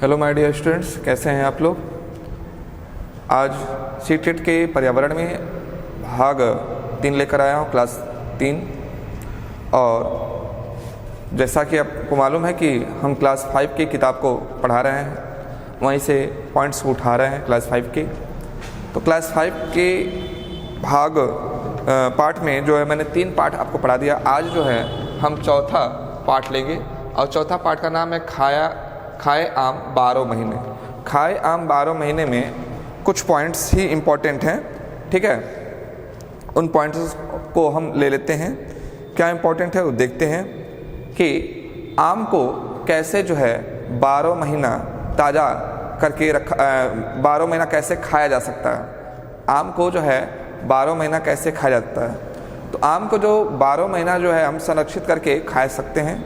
Hello my dear students, कैसे हैं आप लोग। आज सीटेट के पर्यावरण में भाग 3 लेकर आया हूं, क्लास 3। और जैसा कि आपको मालूम है कि हम क्लास 5 की किताब को पढ़ा रहे हैं, वहीं से पॉइंट्स उठा रहे हैं क्लास 5 के। तो क्लास 5 के भाग पार्ट में जो है मैंने 3 पार्ट आपको पढ़ा दिया। आज जो है हम चौथा पार्ट लेंगे और चौथा पार्ट का नाम है खाए आम 12 महीने। खाए आम 12 महीने में कुछ पॉइंट्स ही इम्पोर्टेंट हैं, ठीक है। उन पॉइंट्स को हम ले लेते हैं। क्या इम्पोर्टेंट है वो देखते हैं कि आम को कैसे जो है 12 महीना ताज़ा करके 12 महीना कैसे खाया जा सकता है। आम को जो है 12 महीना कैसे खाया जाता है। तो आम को जो 12 महीना जो है हम संरक्षित करके खा सकते हैं,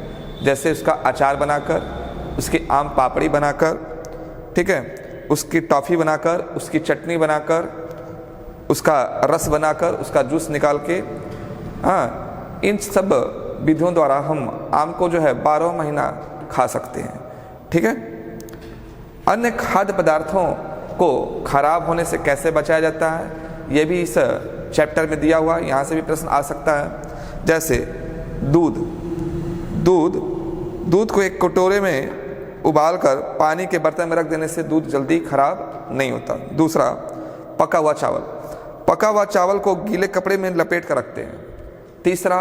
जैसे उसका अचार बनाकर, उसकी आम पापड़ी बनाकर, ठीक है, उसकी टॉफ़ी बनाकर, उसकी चटनी बनाकर, उसका रस बनाकर, उसका जूस निकाल के, हाँ, इन सब विधियों द्वारा हम आम को जो है 12 महीना खा सकते हैं, ठीक है। अन्य खाद्य पदार्थों को खराब होने से कैसे बचाया जाता है, ये भी इस चैप्टर में दिया हुआ है। यहाँ से भी प्रश्न आ सकता है। जैसे दूध को एक कटोरे में उबालकर पानी के बर्तन में रख देने से दूध जल्दी खराब नहीं होता। दूसरा, पका हुआ चावल को गीले कपड़े में लपेट कर रखते हैं। तीसरा,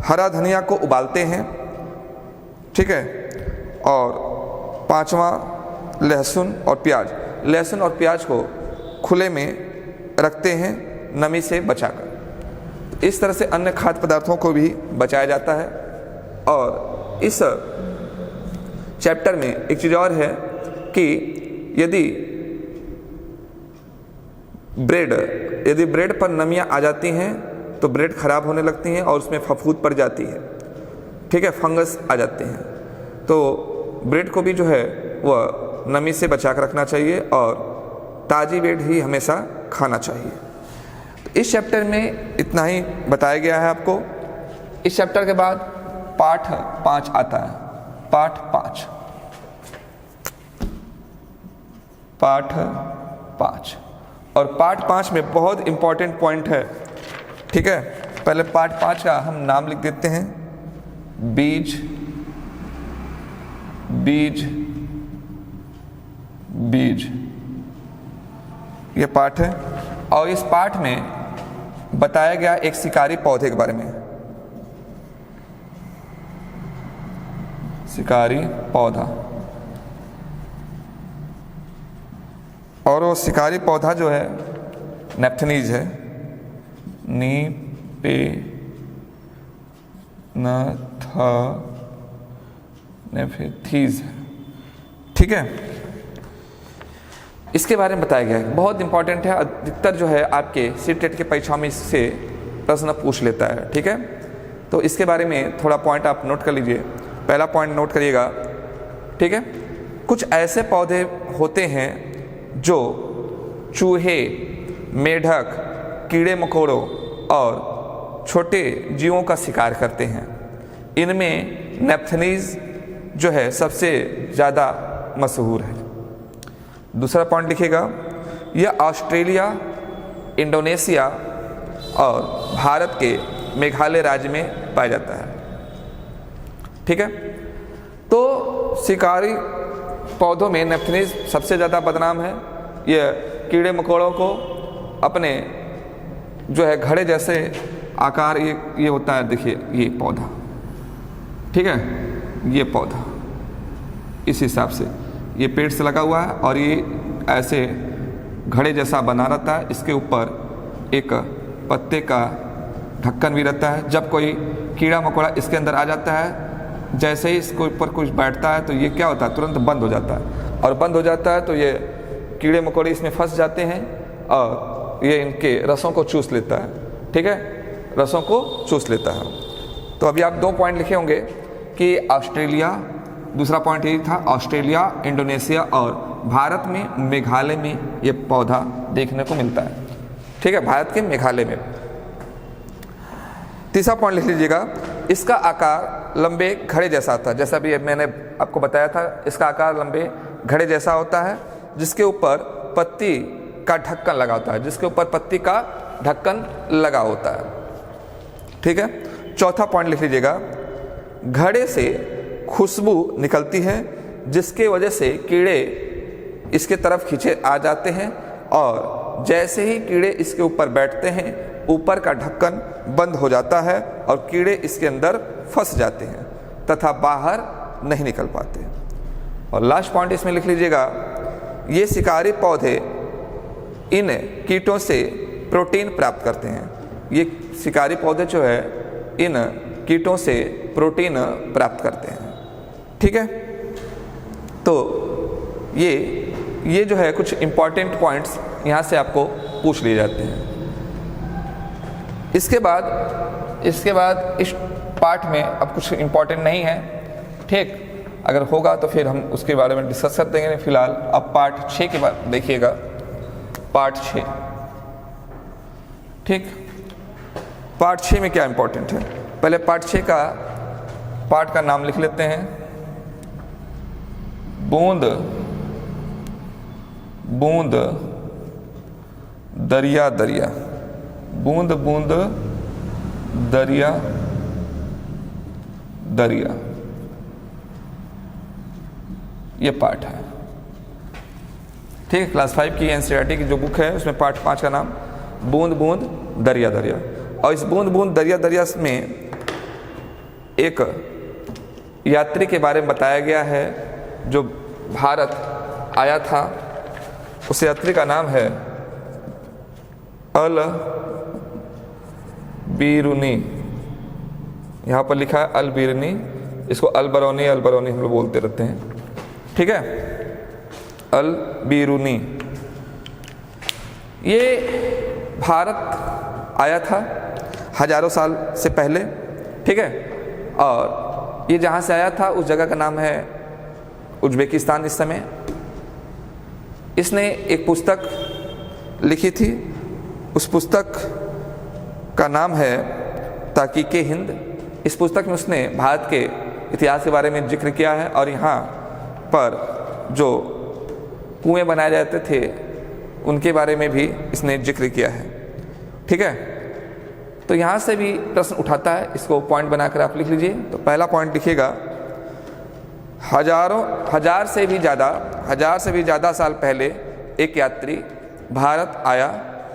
हरा धनिया को उबालते हैं, ठीक है। और पांचवा, लहसुन और प्याज को खुले में रखते हैं नमी से बचाकर। इस तरह से अन्य खाद्य पदार्थों को भी बचाया जाता है। और इस चैप्टर में एक चीज़ और है कि यदि ब्रेड पर नमियाँ आ जाती हैं तो ब्रेड खराब होने लगती हैं और उसमें फफूंद पड़ जाती है, ठीक है, फंगस आ जाते हैं। तो ब्रेड को भी जो है वह नमी से बचा कर रखना चाहिए और ताज़ी ब्रेड ही हमेशा खाना चाहिए। तो इस चैप्टर में इतना ही बताया गया है आपको। इस चैप्टर के बाद पाठ 5 आता है। पाठ 5 और पाठ 5 में बहुत इंपॉर्टेंट पॉइंट है, ठीक है। पहले पाठ 5 का हम नाम लिख देते हैं, बीज। ये पाठ है और इस पाठ में बताया गया एक शिकारी पौधे के बारे में। शिकारी पौधा, और वो शिकारी पौधा जो है नेप्थनीज है, नेप्थीज, ठीक है। इसके बारे में बताया गया है, बहुत इंपॉर्टेंट है। अधिकतर जो है आपके सीटेट के परीक्षाओं में इससे प्रश्न पूछ लेता है, ठीक है। तो इसके बारे में थोड़ा पॉइंट आप नोट कर लीजिए। पहला पॉइंट नोट करिएगा, ठीक है। कुछ ऐसे पौधे होते हैं जो चूहे, मेढक, कीड़े मकोड़ों और छोटे जीवों का शिकार करते हैं। इनमें नेप्थनीज जो है सबसे ज़्यादा मशहूर है। दूसरा पॉइंट लिखिएगा, यह ऑस्ट्रेलिया, इंडोनेशिया और भारत के मेघालय राज्य में पाया जाता है, ठीक है। तो शिकारी पौधों में नेप्थनीज सबसे ज़्यादा बदनाम है। यह कीड़े मकोड़ों को अपने जो है घड़े जैसे आकार ये होता है, देखिए ये पौधा, ठीक है, ये पौधा इस हिसाब से ये पेड़ से लगा हुआ है और ये ऐसे घड़े जैसा बना रहता है। इसके ऊपर एक पत्ते का ढक्कन भी रहता है। जब कोई कीड़ा मकोड़ा इसके अंदर आ जाता है, जैसे ही इसके ऊपर कुछ बैठता है तो ये क्या होता है, तुरंत बंद हो जाता है। और बंद हो जाता है तो ये कीड़े मकोड़े इसमें फंस जाते हैं और ये इनके रसों को चूस लेता है, ठीक है, रसों को चूस लेता है। तो अभी आप 2 पॉइंट लिखे होंगे कि ऑस्ट्रेलिया, दूसरा पॉइंट यही था, ऑस्ट्रेलिया, इंडोनेशिया और भारत में मेघालय में ये पौधा देखने को मिलता है, ठीक है, भारत के मेघालय में। तीसरा पॉइंट लिख लीजिएगा, इसका आकार लंबे घड़े जैसा होता है, जैसा भी मैंने आपको बताया था, इसका आकार लंबे घड़े जैसा होता है, जिसके ऊपर पत्ती का ढक्कन लगा होता है, जिसके ऊपर पत्ती का ढक्कन लगा होता है। ठीक है, चौथा पॉइंट लिख लीजिएगा, घड़े से खुशबू निकलती है जिसके वजह से कीड़े इसके तरफ खींचे आ जाते हैं, और जैसे ही कीड़े इसके ऊपर बैठते हैं ऊपर का ढक्कन बंद हो जाता है और कीड़े इसके अंदर फंस जाते हैं तथा बाहर नहीं निकल पाते। और लास्ट पॉइंट इसमें लिख लीजिएगा, ये शिकारी पौधे इन कीटों से प्रोटीन प्राप्त करते हैं। ये शिकारी पौधे जो है इन कीटों से प्रोटीन प्राप्त करते हैं। ठीक है, तो ये जो है कुछ इंपॉर्टेंट पॉइंट्स यहाँ से आपको पूछ लिए जाते हैं। इसके बाद इस पार्ट में अब कुछ इंपॉर्टेंट नहीं है। ठीक, अगर होगा तो फिर हम उसके बारे में डिस्कस कर देंगे। फिलहाल अब पार्ट 6 के बाद देखिएगा, पार्ट 6। ठीक, पार्ट 6 में क्या इंपॉर्टेंट है, पहले पार्ट 6 का पार्ट का नाम लिख लेते हैं, बूंद बूंद दरिया दरिया, बूंद बूंद दरिया दरिया, ये पार्ट है। ठीक है, क्लास 5 की एनसीईआरटी की जो बुक है उसमें पार्ट 5 का नाम बूंद बूंद दरिया दरिया। और इस बूंद बूंद दरिया दरिया में एक यात्री के बारे में बताया गया है जो भारत आया था। उस यात्री का नाम है अल बीरूनी, यहाँ पर लिखा है अल बीरूनी, इसको अल बरौनी हम लोग बोलते रहते हैं। ठीक है, अल बीरूनी ये भारत आया था हजारों साल से पहले। ठीक है, और ये जहाँ से आया था उस जगह का नाम है उज्बेकिस्तान इस समय। इसने एक पुस्तक लिखी थी, उस पुस्तक का नाम है ताकीके हिंद। इस पुस्तक में उसने भारत के इतिहास के बारे में जिक्र किया है और यहाँ पर जो कुएं बनाए जाते थे उनके बारे में भी इसने जिक्र किया है। ठीक है, तो यहाँ से भी प्रश्न उठाता है, इसको पॉइंट बनाकर आप लिख लीजिए। तो पहला पॉइंट लिखिएगा, हजार से भी ज़्यादा साल पहले एक यात्री भारत आया,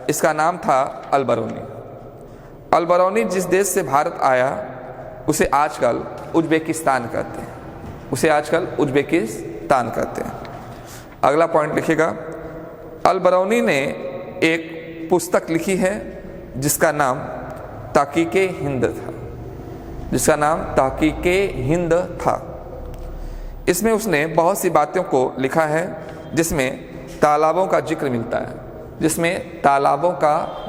इसका नाम था अल बरौनी। अल बरौनी जिस देश से भारत आया उसे आजकल उज्बेकिस्तान कहते हैं, अगला पॉइंट लिखिएगा, अल बरौनी ने एक पुस्तक लिखी है जिसका नाम ताकीके हिंद था, इसमें उसने बहुत सी बातों को लिखा है जिसमें तालाबों का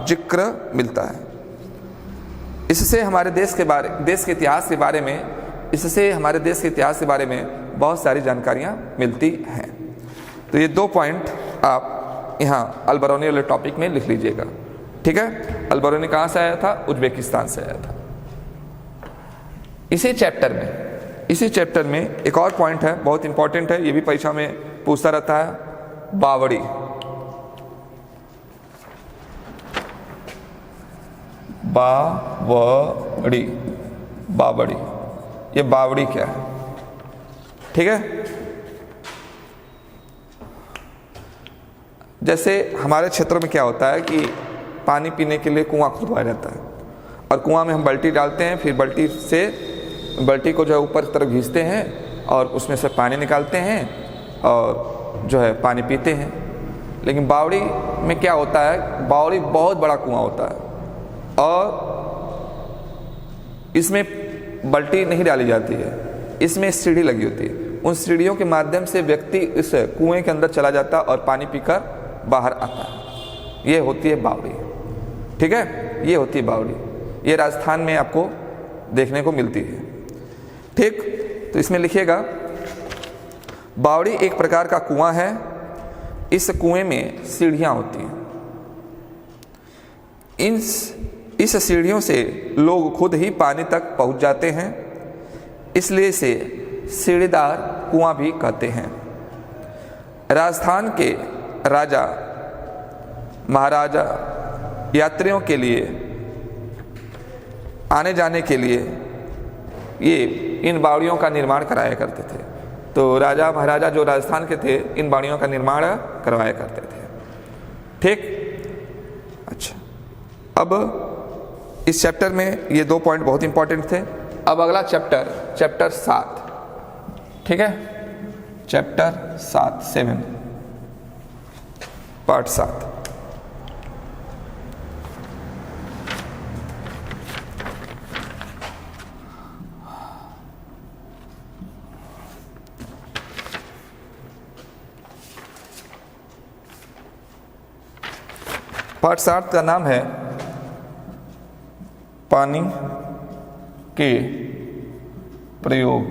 जिक्र मिलता है। इससे हमारे देश के इतिहास के बारे में बहुत सारी जानकारियाँ मिलती हैं। तो ये 2 पॉइंट आप यहाँ अल बरौनी वाले टॉपिक में लिख लीजिएगा। ठीक है, अल बरौनी कहाँ से आया था? उज्बेकिस्तान से आया था। इसी चैप्टर में एक और पॉइंट है, बहुत इंपॉर्टेंट है, ये भी परीक्षा में पूछता रहता है, बावड़ी। बावड़ी, ये बावड़ी क्या है? ठीक है, जैसे हमारे क्षेत्रों में क्या होता है कि पानी पीने के लिए कुआं खुदवाया जाता है और कुआं में हम बाल्टी डालते हैं, फिर बाल्टी को जो है ऊपर की तरफ खींचते हैं और उसमें से पानी निकालते हैं और जो है पानी पीते हैं। लेकिन बावड़ी में क्या होता है, बावड़ी बहुत बड़ा कुआं होता है और इसमें बाल्टी नहीं डाली जाती है, इसमें सीढ़ी लगी होती है। उन सीढ़ियों के माध्यम से व्यक्ति इस कुएं के अंदर चला जाता है और पानी पीकर बाहर आता है। ये होती है बावड़ी। ठीक है, ये होती है बावड़ी, ये राजस्थान में आपको देखने को मिलती है। ठीक, तो इसमें लिखिएगा, बावड़ी एक प्रकार का कुआं है, इस कुएं में सीढ़ियां होती हैं। इस सीढ़ियों से लोग खुद ही पानी तक पहुंच जाते हैं। इसलिए इसे सीढ़ीदार कुआं भी कहते हैं। राजस्थान के राजा महाराजा यात्रियों के लिए आने जाने के लिए ये इन बावड़ियों का निर्माण कराया करते थे। तो राजा महाराजा जो राजस्थान के थे इन बावड़ियों का निर्माण करवाया करते थे। ठीक, अच्छा, अब इस चैप्टर में ये 2 पॉइंट बहुत इंपॉर्टेंट थे। अब अगला चैप्टर 7, ठीक है, चैप्टर 7 पार्ट 7। पार्ट 7 का नाम है पानी के प्रयोग,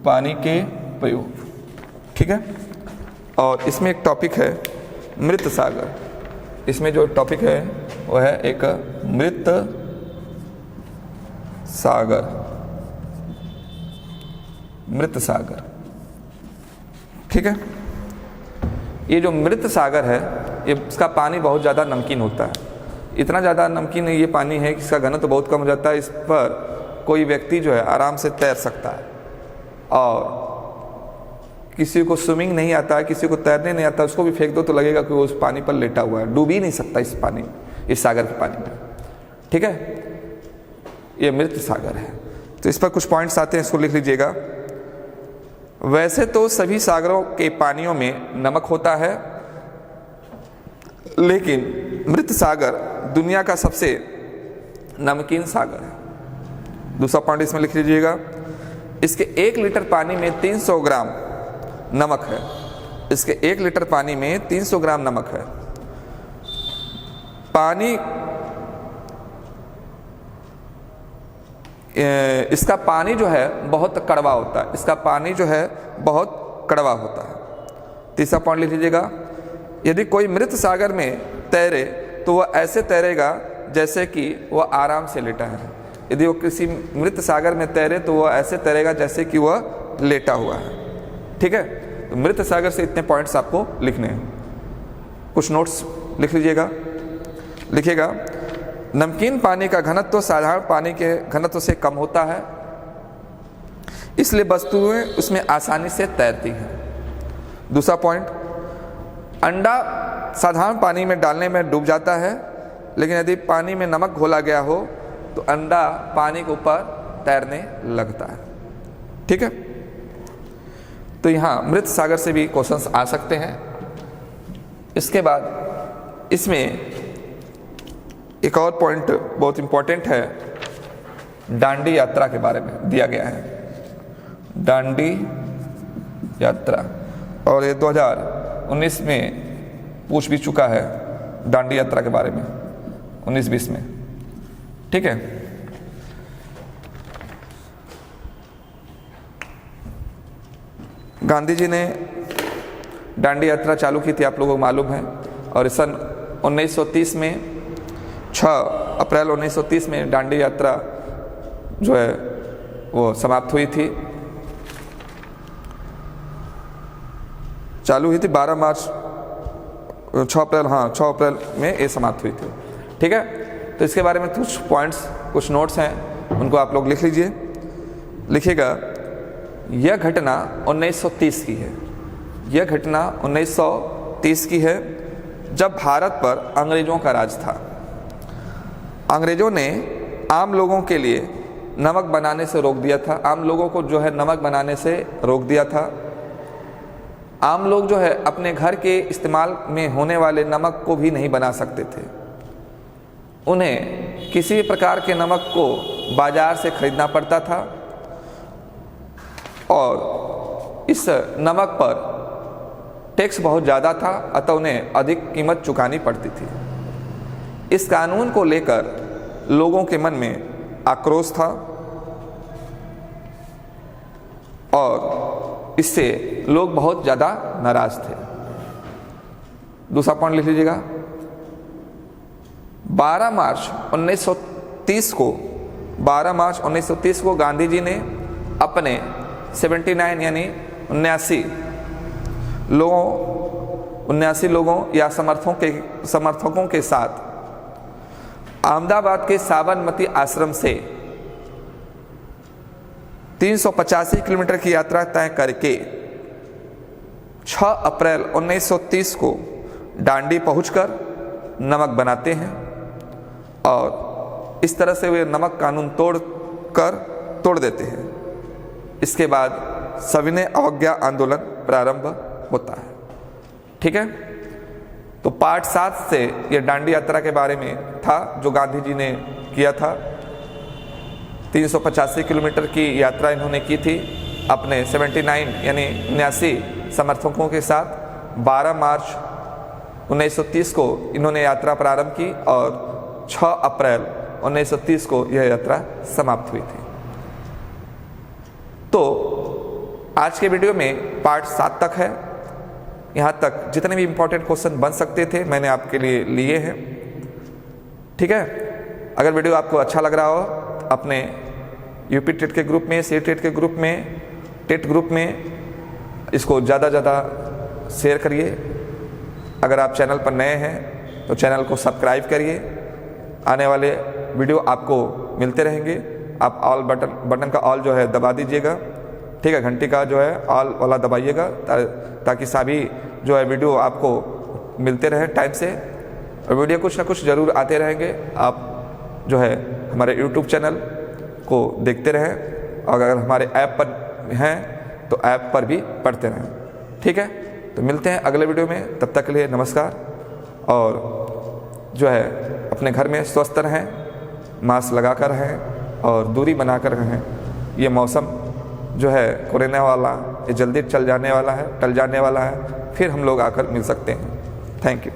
पानी के प्रयोग, ठीक है। और इसमें एक टॉपिक है मृत सागर। इसमें जो टॉपिक है वो है एक मृत सागर, मृत सागर, ठीक है। ये जो मृत सागर है ये इसका पानी बहुत ज़्यादा नमकीन होता है। इतना ज़्यादा नमकीन ये पानी है कि इसका घनत्व तो बहुत कम हो जाता है। इस पर कोई व्यक्ति जो है आराम से तैर सकता है। और किसी को स्विमिंग नहीं आता है, किसी को तैरने नहीं आता, उसको भी फेंक दो तो लगेगा कि वो उस पानी पर लेटा हुआ है, डूब ही नहीं सकता इस पानी में, इस सागर के पानी में, ठीक है। ये मृत सागर है। तो इस पर कुछ पॉइंट्स आते हैं, इसको लिख लीजिएगा। वैसे तो सभी सागरों के पानियों में नमक होता है, लेकिन मृत सागर दुनिया का सबसे नमकीन सागर है। दूसरा पॉइंट इसमें लिख लीजिएगा। इसके 1 लीटर पानी में 300 ग्राम नमक है। इसके 1 लीटर पानी में 300 ग्राम नमक है। पानी इसका पानी जो है बहुत कड़वा होता है। इसका पानी जो है बहुत कड़वा होता है। तीसरा पॉइंट लिख लीजिएगा। यदि कोई मृत सागर में तैरे तो वह ऐसे तैरेगा जैसे कि वह आराम से लेटा है। यदि वो किसी मृत सागर में तैरे तो वह ऐसे तैरेगा जैसे कि वह लेटा हुआ है, ठीक है। तो मृत सागर से इतने पॉइंट्स आपको लिखने हैं। कुछ नोट्स लिख लीजिएगा। लिखिएगा, नमकीन पानी का घनत्व तो साधारण पानी के घनत्व से कम होता है, इसलिए वस्तुएं उसमें आसानी से तैरती हैं। दूसरा पॉइंट, अंडा साधारण पानी में डालने में डूब जाता है, लेकिन यदि पानी में नमक घोला गया हो तो अंडा पानी के ऊपर तैरने लगता है, ठीक है। तो यहाँ मृत सागर से भी क्वेश्चंस आ सकते हैं। इसके बाद इसमें एक और पॉइंट बहुत इंपॉर्टेंट है, दांडी यात्रा के बारे में दिया गया है। दांडी यात्रा, और ये 2019 में पूछ भी चुका है दांडी यात्रा के बारे में, 19-20 में, ठीक है। गांधी जी ने दांडी यात्रा चालू की थी, आप लोगों को मालूम है। और सन 1930 में 6 अप्रैल 1930 में दांडी यात्रा जो है वो समाप्त हुई थी। चालू हुई थी 12 मार्च 6 अप्रैल, हाँ 6 अप्रैल में ये समाप्त हुई थी, ठीक है। तो इसके बारे में कुछ पॉइंट्स, कुछ नोट्स हैं, उनको आप लोग लिख लीजिए। लिखिएगा, यह घटना 1930 की है। यह घटना 1930 की है, जब भारत पर अंग्रेजों का राज था। अंग्रेजों ने आम लोगों के लिए नमक बनाने से रोक दिया था। आम लोगों को जो है नमक बनाने से रोक दिया था। आम लोग जो है अपने घर के इस्तेमाल में होने वाले नमक को भी नहीं बना सकते थे। उन्हें किसी प्रकार के नमक को बाजार से खरीदना पड़ता था और इस नमक पर टैक्स बहुत ज़्यादा था, अतः उन्हें अधिक कीमत चुकानी पड़ती थी। इस कानून को लेकर लोगों के मन में आक्रोश था और इससे लोग बहुत ज़्यादा नाराज थे। दूसरा पॉइंट लिख लीजिएगा। 12 मार्च 1930 को गांधी जी ने अपने 79 यानी 79 लोगों या समर्थकों के साथ अहमदाबाद के साबरमती आश्रम से 385 किलोमीटर की यात्रा तय करके 6 अप्रैल 1930 को डांडी पहुंचकर नमक बनाते हैं और इस तरह से वे नमक कानून तोड़ देते हैं। इसके बाद सविनय अवज्ञा आंदोलन प्रारंभ होता है। ठीक है, तो पार्ट 7 से ये डांडी यात्रा के बारे में था जो गांधी जी ने किया था। 385 किलोमीटर की यात्रा इन्होंने की थी अपने 79 यानी 79 समर्थकों के साथ। 12 मार्च 1930 को इन्होंने यात्रा प्रारंभ की और 6 अप्रैल 1930 को यह यात्रा समाप्त हुई थी। तो आज के वीडियो में पार्ट 7 तक है। यहाँ तक जितने भी इंपॉर्टेंट क्वेश्चन बन सकते थे मैंने आपके लिए लिए हैं। ठीक है, अगर वीडियो आपको अच्छा लग रहा हो अपने यूपी टेट के ग्रुप में, सी टेट के ग्रुप में, टेट ग्रुप में इसको ज़्यादा शेयर करिए। अगर आप चैनल पर नए हैं तो चैनल को सब्सक्राइब करिए। आने वाले वीडियो आपको मिलते रहेंगे। आप ऑल बटन का ऑल जो है दबा दीजिएगा। ठीक है, घंटी का जो है ऑल वाला दबाइएगा ताकि सभी जो है वीडियो आपको मिलते रहे टाइम से। और वीडियो कुछ ना कुछ ज़रूर आते रहेंगे। आप जो है हमारे यूट्यूब चैनल को देखते रहें और अगर हमारे ऐप पर हैं तो ऐप पर भी पढ़ते रहें। ठीक है, तो मिलते हैं अगले वीडियो में। तब तक के लिए नमस्कार। और जो है अपने घर में स्वस्थ रहें, मास्क लगा कर रहें और दूरी बना कर रहें। ये मौसम जो है कोरोना वाला ये जल्दी टल जाने वाला है। फिर हम लोग आकर मिल सकते हैं। Thank you.